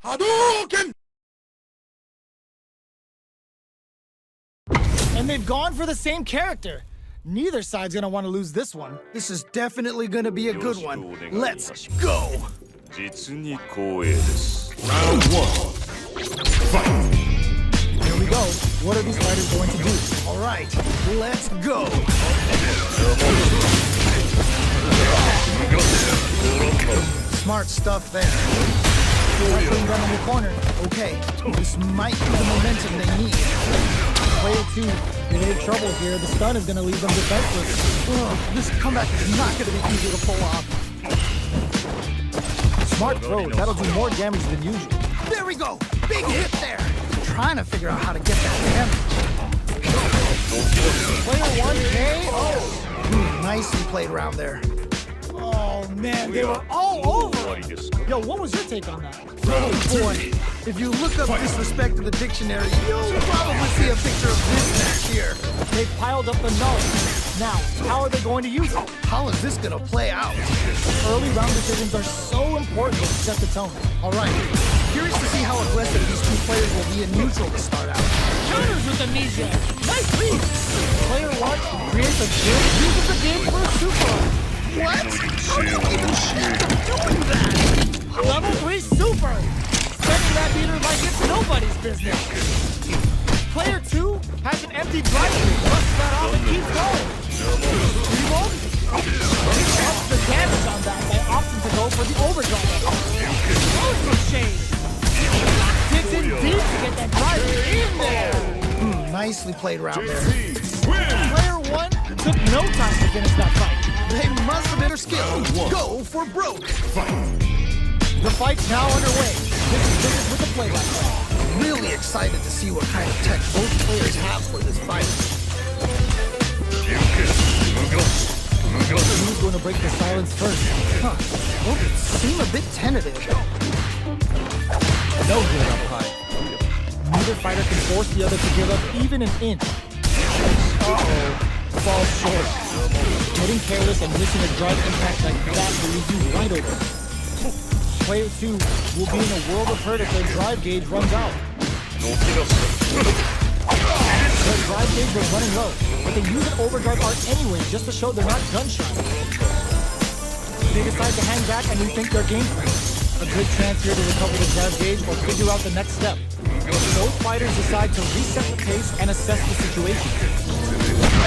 Hadouken! And they've gone for the same character. Neither side's gonna want to lose this one. This is definitely gonna be a good one. Let's go! Round 1. Fight! Here we go. What are these fighters going to do? All right, let's go! Smart stuff there. Putting them in the corner. Okay, this might be the momentum they need. Player 2, they have trouble here. The stun is gonna leave them defenseless. Ugh, this comeback is not gonna be easy to pull off. Smart throw. That'll do more damage than usual. There we go! Big hit there! Trying to figure out how to get that damage. Player 1 KO. Nicely played around there. Oh man, they were all over it. Yo, what was your take on that? Oh boy, if you look up disrespect in the dictionary, you'll probably see a picture of this match here. They piled up the knowledge. Now, how are they going to use it? How is this gonna play out? Early round decisions are so important to set the tone. All right, curious to see how aggressive these two players will be in neutral to start out. Counters with amnesia. Nice lead. Player 1 creates a gym, uses the game for a super. What? How do you even chance of doing that? Level 3 super. Spending that meter like it's nobody's business. Player 2 has an empty drive through, busts that off and keeps going. Reload. Ups the damage on that by opting to go for the overdrive. Goes for shade. Digs in deep to get that drive in there. Nicely played around there. Player 1 took no time to finish that fight. They must have been skilled. Go for broke. The fight's now underway. This is with the play-by-play. Really excited to see what kind of tech both players have for this fight. Who's going to break the silence first? Huh. Both seem a bit tentative. No good up high. Neither fighter can force the other to give up even an inch. Uh-oh. Falls short. Getting careless and missing a drive impact like that will leave you wide open. Player 2 will be in a world of hurt if their drive gauge runs out. Their drive gauge was running low, but they use an overdrive art anyway just to show they're not gun-shy. They decide to hang back and rethink their game plan. A good chance here to recover the drive gauge or figure out the next step. Both fighters decide to reset the pace and assess the situation.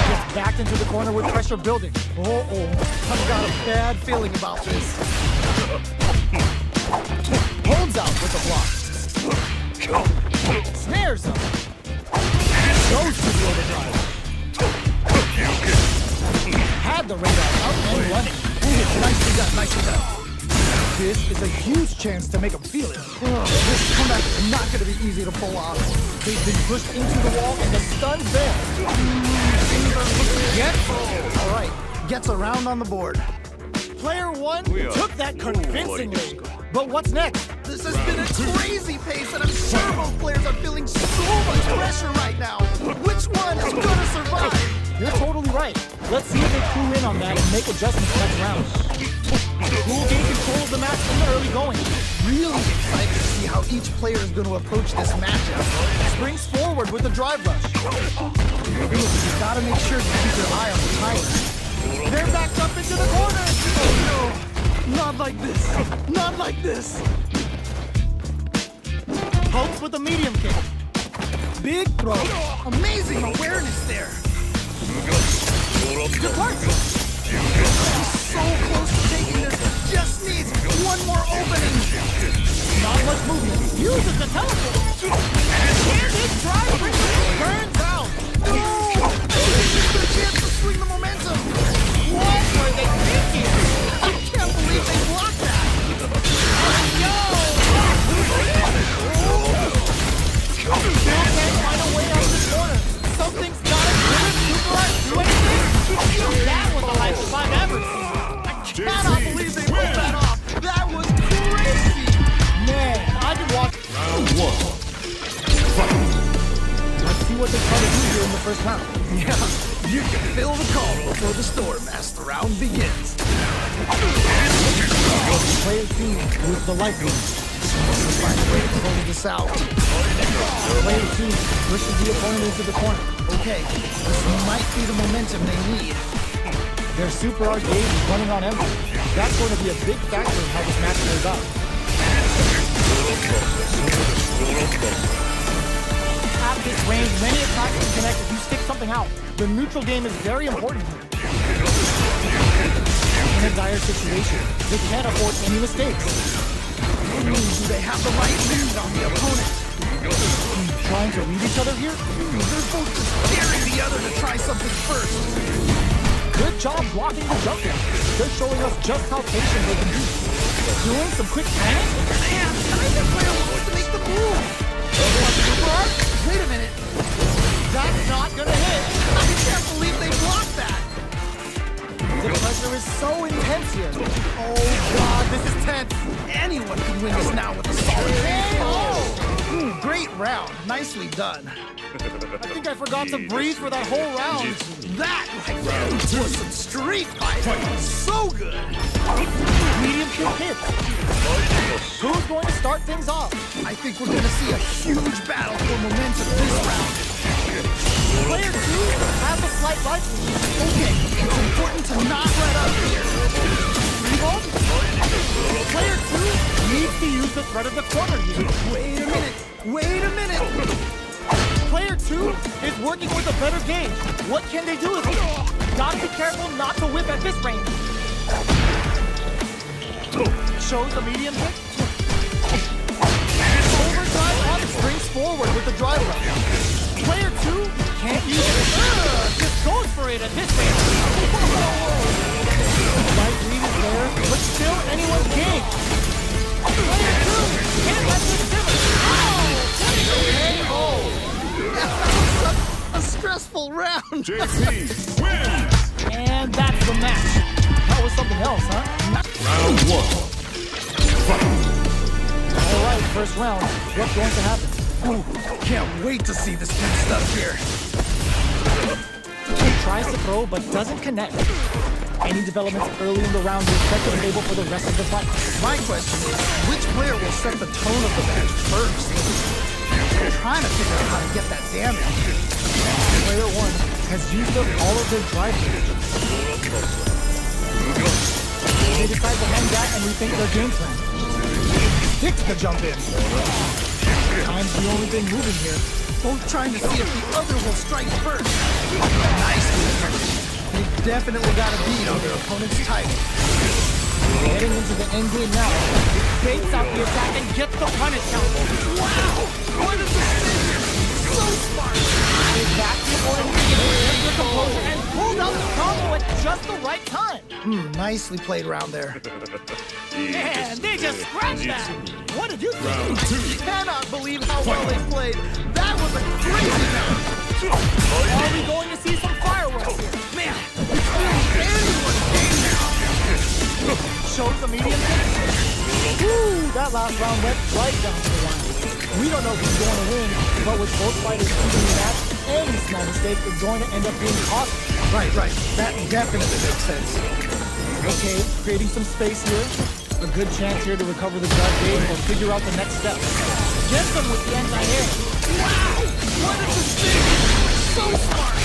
Gets backed into the corner with pressure building. I've got a bad feeling about this. Holds out with the block. Snares him. Goes to the overdrive. Had the radar out and running. Nicely done, nicely done. This is a huge chance to make him feel it. This comeback is not going to be easy to pull off. They've been pushed into the wall and the stun's there. All right, gets a round on the board. Player 1 took that convincingly. But what's next? This has been a crazy pace, and I'm sure both players are feeling so much pressure right now. Which one is going to survive? You're totally right. Let's see if they clue in on that and make adjustments next round. Who will gain control of the match from the early going? Really excited to see how each player is going to approach this matchup. Springs forward with the drive rush. You gotta make sure to keep your eye on the timer. They're backed up into the corner. Oh no! Not like this! Not like this! Pokes with a medium kick. Big throw. Amazing awareness there! Departure. He's so close to taking this. Just needs one more opening. Not much movement. Uses the teleport. And his drive burns out. No! This is the chance to swing the momentum. What were they thinking? I can't believe they blocked that. Still can't find a way out of this corner. Something's gotta give it Superlight do anything. That was the lightest I've ever seen. I cannot believe they pulled that off. That was crazy. Man, I could watch. Round 1. Fight! Let's see what they try to do here in the first round. Yeah, you can feel the call before the storm as the round begins. Player 2 with the light room. Find a way to close this out. Player 2 pushes the opponent into the corner. Okay, this might be the momentum they need. Their super arcade is running on empty. That's going to be a big factor in how this match plays out. At this range, many attacks can connect if you stick something out. The neutral game is very important here. In a dire situation, they can't afford any mistakes. Do they have the right lead on the opponent? Trying to read each other here? They're both just daring the other to try something first. Good job blocking the jump in. They're showing us just how patient they can be. Doing some quick planning? Man, neither player wants to make the move. Wait a minute. That's not gonna hit. I can't believe they blocked that. The pressure is so intense here. Oh God, this is tense. Anyone can win this now with a solid Oh! Great round. Nicely done. I think I forgot to breathe for that whole round. That, my friend, was some street fighting. So good. Medium kill hit. Who's going to start things off? I think we're going to see a huge battle for momentum this round. Player 2 has a slight right lead. Okay, it's important to not let up here. Revolt? Player 2 needs to use the threat of the corner here. Wait a minute. Wait a minute. Player 2 is working with a better gauge. What can they do with it? Gotta be careful not to whip at this range. Shows the medium hit. Overdrive on springs forward with the drive rush. Player 2 can't use it. Just goes for it at this range. Light lead is there, but still anyone's game. Player 2 can't let this simmer. A stressful round. JP wins. And that's the match. That was something else, huh? Round 1. Fight. All right, first round. What's going to happen? Ooh, can't wait to see this good stuff here. He tries to throw, but doesn't connect. Any developments early in the round will set the table for the rest of the fight. My question is, which player will set the tone of the match first? I'm trying to figure out how to get that damage. Player 1 has used up all of their drive range. They decide to hang back and rethink their game plan. Picks the jump in. Time's the only thing moving here. Both trying to see if the other will strike first. Nice. They definitely got a beat on their opponent's timing. Heading into the end game now. Baits out the attack and gets the punish count. Wow! What is this? So smart! They back the opponent, kept their composure, and pulled out the combo at just the right time. Nicely played round there. Man, they just scratched that. What did you think? I cannot believe how well they played. That was a crazy match. Are we going to see some fireworks here? Man, it's really anyone's game now. Shows the medium. Ooh, that last round went right down to the line. We don't know who's going to win, but with both fighters keeping the match, any small mistake is going to end up being costly. Right. That definitely makes sense. Okay, creating some space here. A good chance here to recover the drive game or figure out the next step. Get them with the anti-air. Wow! What a decision! So smart!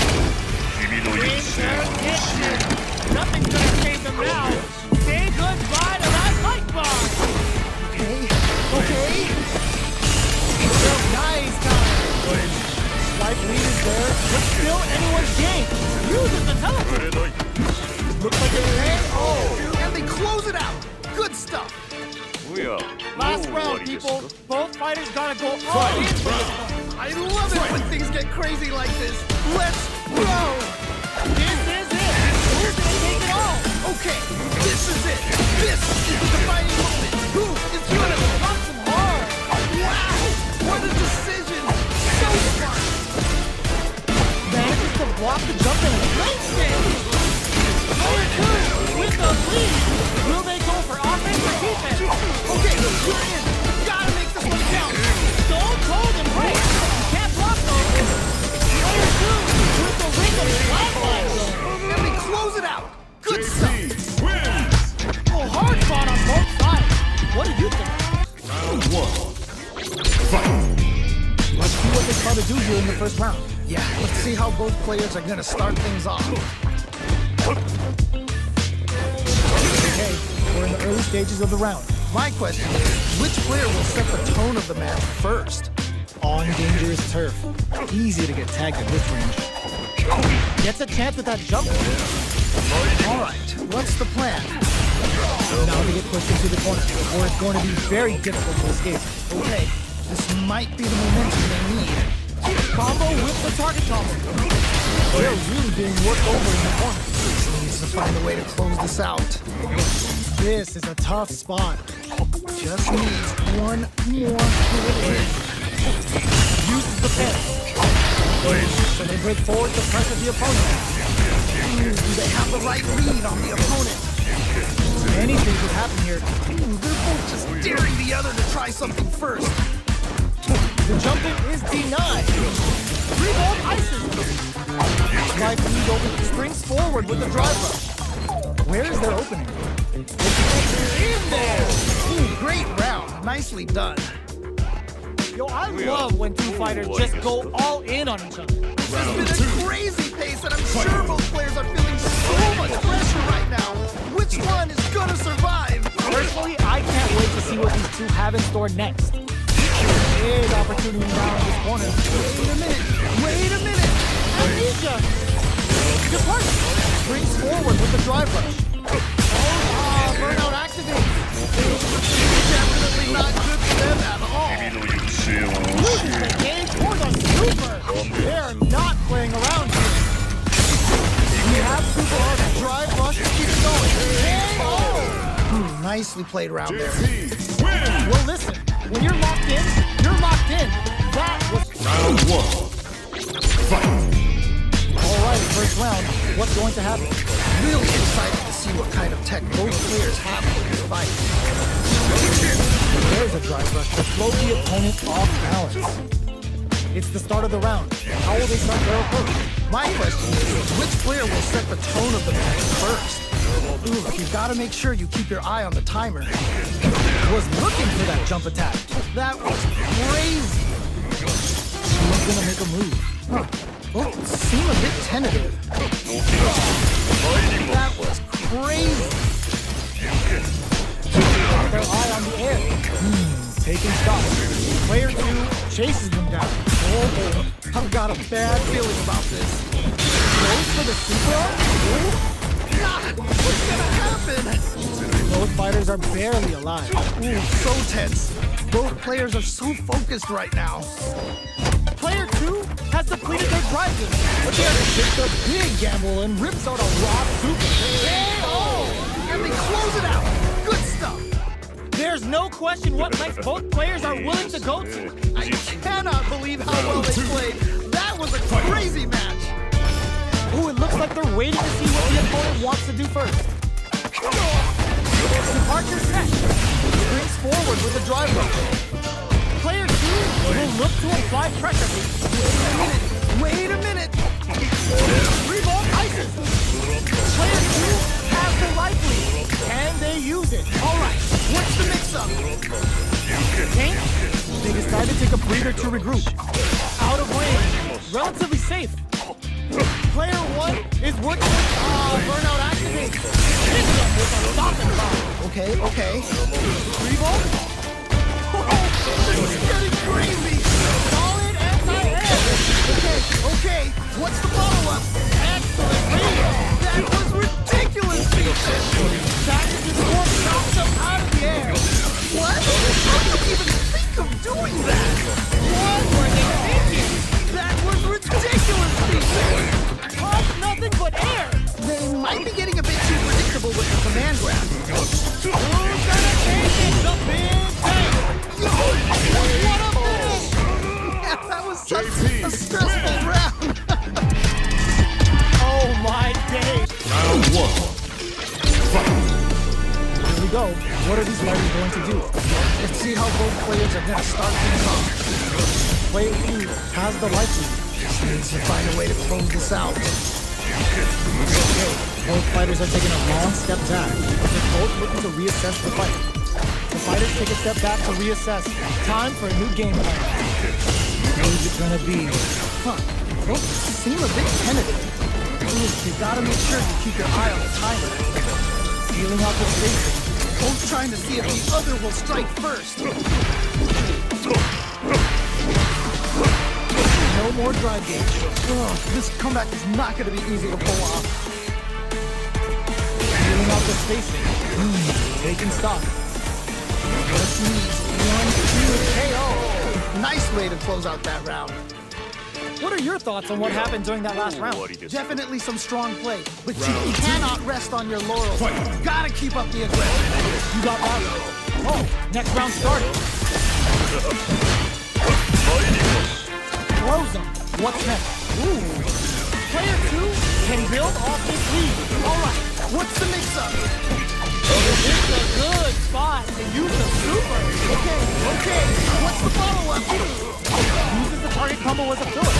Nothing's gonna save them now. Say goodbye to that light bar. Okay. Nice time. Slight lead is there, but still anyone's game. Uses the teleport. Looks like they're in. Oh, And they close it out. Good stuff. last round, people. Both fighters gotta go all in for this one. I love it when things get crazy like this. Let's go! This is it. Who's gonna take it all? Okay, this is it. This is the defining moment. Who is gonna Punch them hard. Wow! What a decision! So smart! Manages to block the jump in a great stage. Player 2 with the lead. Will they go for offense or defense? Okay, you're in. Gotta make this one count. Stone cold and break. Can't block those. Player 2 with the ring of flatline. And they close it out. Good stuff. JP wins. Oh, hard fought on both sides. What do you think? Round toughest part to do here in the first round. Yeah, let's see how both players are gonna start things off. Okay, we're in the early stages of the round. My question is, which player will set the tone of the match first? On dangerous turf. Easy to get tagged at this range. Gets a chance with that jump. All right, what's the plan? Now they get pushed into the corner, or it's going to be very difficult to escape. Okay, this might be the momentum they need. Combo with the target combo. They're really being worked over in the corner. Needs to find a way to close this out. This is a tough spot. Just needs one more good hit. Uses the pin. So they break forward to pressure the opponent. Do they have the right lead on the opponent? Anything could happen here. They're both just daring the other to try something first. The jumping is denied. Revolt ices. Life lead over springs forward with the drive rush. Where is their opening? In there! Great round. Nicely done. Yo, I love when two fighters just go all in on each other. This has been a crazy pace, and I'm sure both players are feeling so much pressure right now. Which one is gonna survive? Personally, I can't wait to see what these two have in store next. Big opportunity down in this corner. Wait a minute! Amnesia! Depart! Springs forward with the drive rush. Burnout activates. Definitely not good for them at all. Loses the game for the super. They're not playing around here. We have super on the drive rush to keep it going. Nicely played round there. JP wins. Well, listen. When you're locked in, you're locked in. That was... Round one. Fight. All right, first round. What's going to happen? Really excited to see what kind of tech both players have for this fight. There's a drive rush to throw the opponent off balance. It's the start of the round. How will they start their approach? My question is, which player will set the tone of the match first? Ooh, you gotta make sure you keep your eye on the timer. Was looking for that jump attack. That was crazy. Who's gonna make a move? Huh. Oh, seem a bit tentative. That was crazy. Got their eye on the air. Taking shots. Player 2 chases them down. Oh, I've got a bad feeling about this. Goes for the super. God, what's gonna happen? Both fighters are barely alive. Ooh, so tense. Both players are so focused right now. Player 2 has depleted their drive game, but they takes a big gamble and rips out a raw super. And they close it out. Good stuff. There's no question what lengths both players are willing to go to. I cannot believe how well they played. That was a crazy match. Ooh, it looks like they're waiting to see what the opponent wants to do first. Departure set. Springs forward with a drive rush. Player 2 will look to apply pressure. Wait a minute. Revolt ices. Player 2 has the life lead. Can they use it? All right, what's the mix-up? Kane, they decide to take a breather to regroup. Out of range. Relatively safe. Player 1 is working with burnout activate. Hit them with a stopping bomb. Okay. Revolt. This is getting crazy. Solid anti-air. Okay, what's the follow-up? Excellent read. That was ridiculous, Peter. Packages form knocks them out of the air. What? How did you even think of doing that? What were they thinking? That was ridiculous, Peter. Toss nothing but air. They might be getting a bit too predictable with the command grab. Who's gonna take it? The big thing. What a finish. Yeah, that was such JP a stressful round. Oh my days. Round one. Fight. Here we go. What are these fighters going to do? Let's see how both players are gonna start things off. Player 2 has the life lead. Just needs to find a way to close this out. Both fighters are taking a long step back. They're both looking to reassess the fight. The fighters take a step back to reassess. Time for a new game plan. Who's it gonna be? Huh. Both seem a bit tentative. You gotta make sure you keep your eye on the timer. Feeling out the station. Both trying to see if the other will strike first. No more drive gauge. Ugh, this comeback is not gonna be easy to pull off. Feeling out the station. Taking stock. Just needs 1, 2, KO. Nice way to close out that round. What are your thoughts on what happened during that last round? Definitely some strong play, but you cannot rest on your laurels. Gotta keep up the aggression. You got that? Oh, next round started. Frozen. What's next? Ooh. Player 2 can build off this lead. All right, what's the mix-up? This is a good spot to use the super. Okay, what's the follow-up? Uses the target combo as a filler.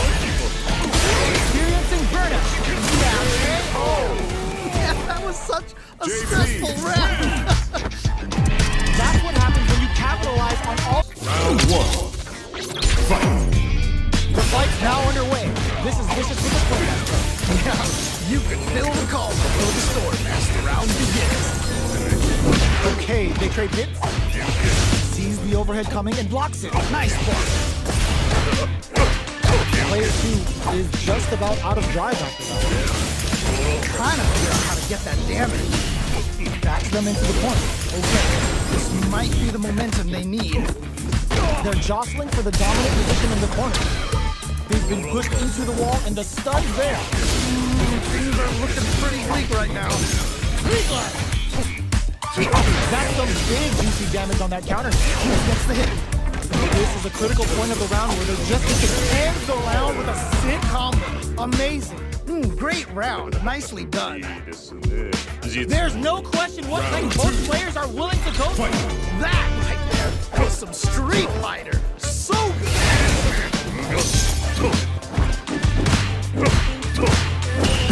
Experiencing burnout. Yeah, that was such a stressful round. That's what happens when you capitalize on all. Round 1. Fight. The fight's now underway. This is vicious with the playmaster. Yeah, you can feel the call before the storm as the round begins. Okay, they trade hits. Sees the overhead coming and blocks it. Nice block. Player 2 is just about out of drive after that. Trying to figure out how to get that damage. Backs them into the corner. Okay, this might be the momentum they need. They're jostling for the dominant position in the corner. They've been pushed into the wall and the stun's there. Things are looking pretty bleak right now. That's some big juicy damage on that counter. Gets the hit. This is a critical point of the round where they just need to end the round with a sick combo. Amazing. Great round. Nicely done. There's no question what length both players are willing to go for. That right there was some Street Fighter. So good.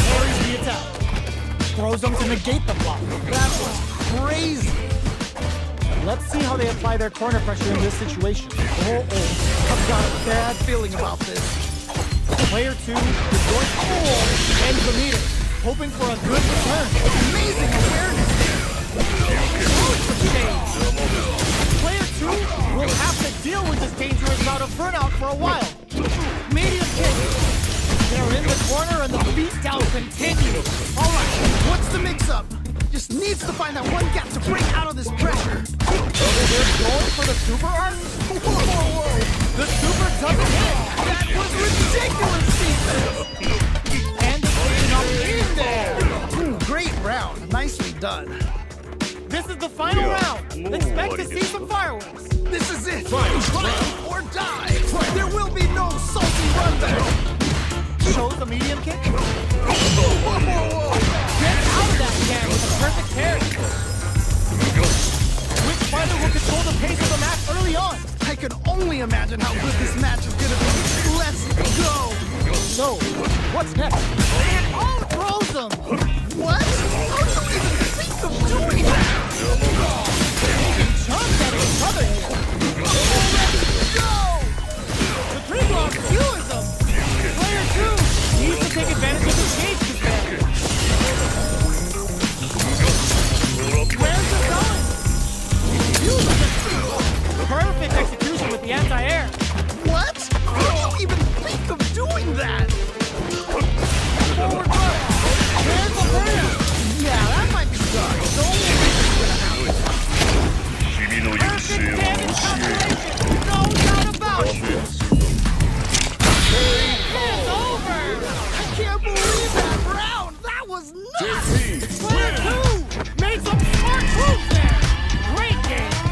Parries the attack. Throws them to negate the block. That was crazy. Let's see how they apply their corner pressure in this situation. I've got a bad feeling about this. Player 2 is going ends the meter, hoping for a good return. Amazing awareness there. Player 2 will have to deal with this dangerous bout of burnout for a while. Medium kick. They're in the corner and the beatdown continues. All right, what's the mix-up? Just needs to find that one gap to break out of this pressure. They're going for the super arm? Whoa. The super doesn't hit. That was ridiculous, defense. And it's getting up in there. Great round. Nicely done. This is the final round. Expect to see some fireworks. This is it. Try or die. There will be no salty run back. Shows the medium kick. Whoa. Get out of that jam with a perfect parry. Which fighter will control the pace of the match early on? I can only imagine how good this match is gonna be. Let's go. So, what's next? And all throws them. What? How do you even think of doing that? Chunks at each other here. Let's go. The three block skewers them. Player 2 needs to take advantage of the change to fair. Where's it going? Perfect execution with the anti-air. What? How do you even think of doing that? Forward block. Where's the burnout? Yeah, that might be done. The only thing that's gonna happen. Perfect damage calculation. No doubt about it. It's over. I can't believe that round. That was nuts.